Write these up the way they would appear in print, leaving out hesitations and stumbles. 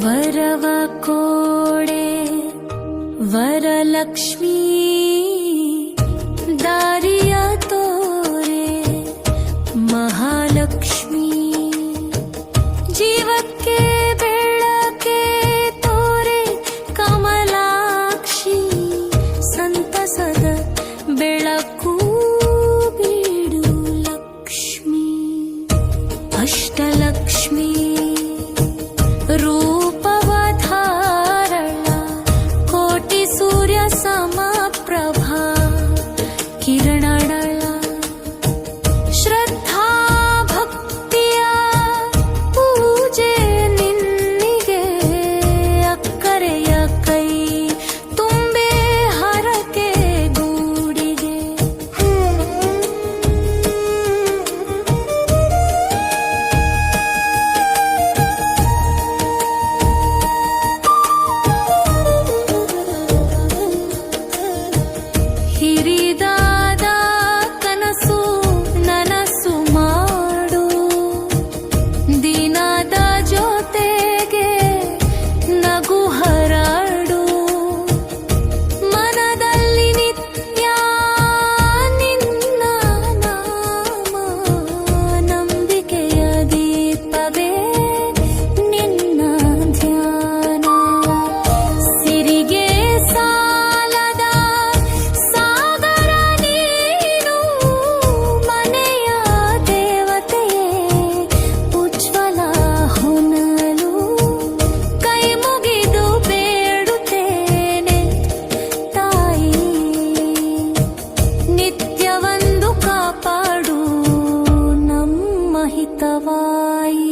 ವರವ ಕೋಡೆ ವರಲಕ್ಷ್ಮೀ ದಾರಿಯ ತೋರೆ ಮಹಾಲಕ್ಷ್ಮೀ ಜೀವಕ್ಕೆ ಬೆಳಕೆ ತೋರೆ ಕಮಲಾಕ್ಷಿ ಸಂತಸದ ಬೆಳಕು ಬೀಡು ಲಕ್ಷ್ಮೀ ಅಷ್ಟಲಕ್ಷ್ಮೀ ರೂಪವಧಾರಳ ಕೋಟಿ ಸೂರ್ಯ ಸಮಪ್ರಭಾ ಕಿರಣಗಳ ಶ್ರದ್ಧಾ ಭಕ್ತಿಯ ಪೂಜೆ ನಿನ್ನಿಗೆ ಅಕ್ಕರೆಯ ಕೈ ತುಂಬೆ ಹರಕೆ ಗೂಡಿಗೆ ಹಿರಿದಾದ ಕನಸು ನನಸು ಮಾಡು ದಿನದ ಜೊತೆಗೆ ನಗು ಹರಡು ಮನದಲ್ಲಿ ನಿತ್ಯ ನಿನ್ನ ನಾಮ ನಂಬಿಕೆಯ ದೀಪವೇ ನಿನ್ನ ಧ್ಯಾನ ಸಿರಿಗೆ ಸಾಲದ ಸಾಗರ ನೀನು ಮನೆಯ ದೇವತೆಯೇ ಉಜ್ವಲ ಹೊನಲು ಕೈ ಮುಗಿದು ಬೇಡುತ್ತೇನೆ ತಾಯಿ ನಿತ್ಯವೊಂದು ಕಾಪಾಡು ನಮ್ಮ ಹಿತವಾಯಿ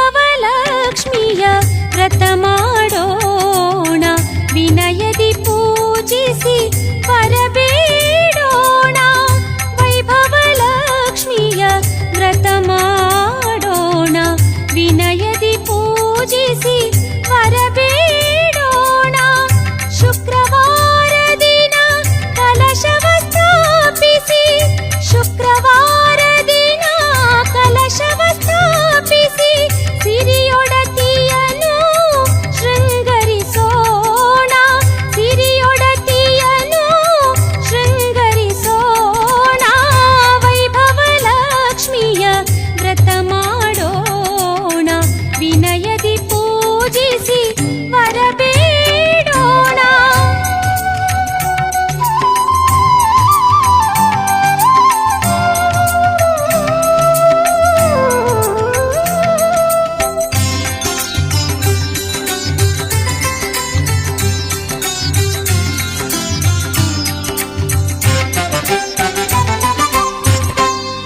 ವೈಭವಲಕ್ಷ್ಮಿಯ ವ್ರತ ಮಾಡೋಣ ವಿನಯದಿ ಪೂಜಿಸಿ ಬರಬೇಡೋಣ ವೈಭವಲಕ್ಷ್ಮಿಯ ವ್ರತ ಮಾಡೋಣ ವಿನಯದಿ ಪೂಜಿಸಿ ಬರಬೇಡೋಣ ಶುಕ್ರವಾರ ದಿನ ಕಲಶವ ಸ್ಥಾಪಿಸಿ ಶುಕ್ರವಾರ ದಿನ ಕಲಶವ ಸ್ಥಾಪಿಸಿ ಸಿರಿಯೊಡತಿಯನು ಶೃಂಗರಿಸೋಣ ಸಿರಿಯೊಡತಿಯನು ಶೃಂಗರಿಸೋಣ ವೈಭವಲಕ್ಷ್ಮಿಯ ವ್ರತ ಮಾಡೋಣ ವಿನಯದಿ ಪೂಜಿಸಿ ಬರಬೇಡೋಣ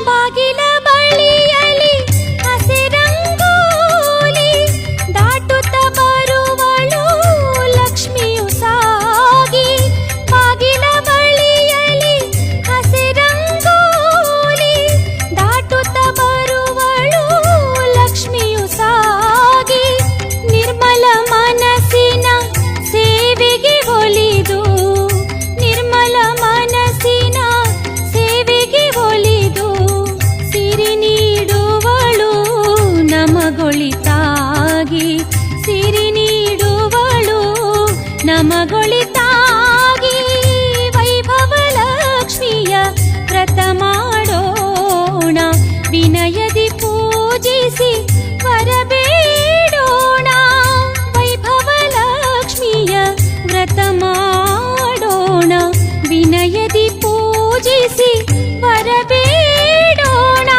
ಬಾಗಿಲ ಬಳಿಯಲಿ ಹಸಿರಂಗೋಲಿ ದಾಟುತ್ತ ಬರು ಸಂಭ್ರಮಗೊಳಿತಾಗಿ ವೈಭವ ಲಕ್ಷ್ಮಿಯ ವ್ರತ ಮಾಡೋಣ, ವಿನಯದಿ ಪೂಜಿಸಿ ವರಬೇಡೋಣ. ವೈಭವ ಲಕ್ಷ್ಮಿಯ ವ್ರತ ಮಾಡೋಣ, ವಿನಯದಿ ಪೂಜಿಸಿ ವರಬೇಡೋಣ.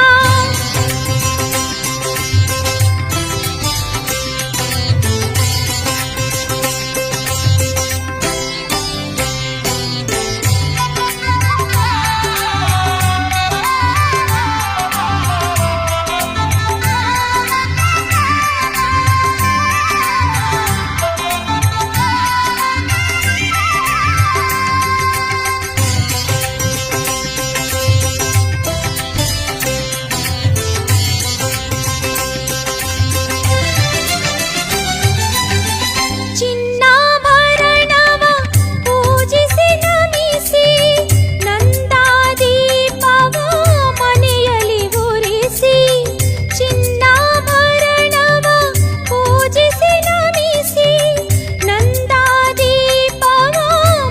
ಚಿನ್ನಾಭರಣವ ಪೂಜಿಸಿ ನಮಿಸಿ ನಂದಾದೀಪವ ಮನೆಯಲ್ಲಿ ಉರಿಸಿ. ಚಿನ್ನಾಭರಣವ ಪೂಜಿಸಿ ನಮಿಸಿ ನಂದಾದೀಪವ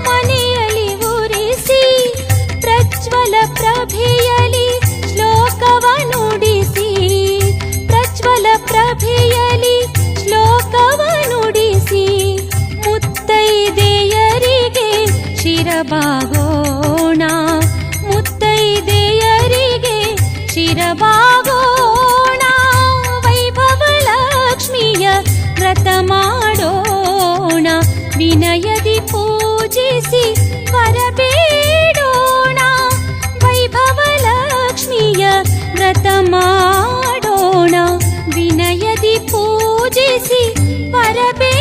ಮನೆಯಲ್ಲಿ ಉರಿಸಿ. ಪ್ರಜ್ವಲ ಪ್ರಭೆಯಲಿ ಶ್ಲೋಕವ ನುಡಿಸಿ, ಪ್ರಜ್ವಲ ಪ್ರಭೆಯಲಿ ಶ್ಲೋಕವ ನುಡಿಸಿ. ಮುತ್ತೈದೆಯರಿಗೆ ಶಿರಬಾಗೋಣ, ಮುತ್ತೈದೆಯರಿಗೆ ಶಿರಬಾಗೋಣ. ವೈಭವ ಲಕ್ಷ್ಮಿಯ ವ್ರತ ಮಾಡೋಣ, ವಿನಯದಿ ಪೂಜಿಸಿ ವರಬೇಡೋಣ. ವೈಭವ ಲಕ್ಷ್ಮಿಯ ವ್ರತ ಮಾಡೋಣ, ವಿನಯದಿ ಪೂಜಿಸಿ ವರಬೇಡೋಣ.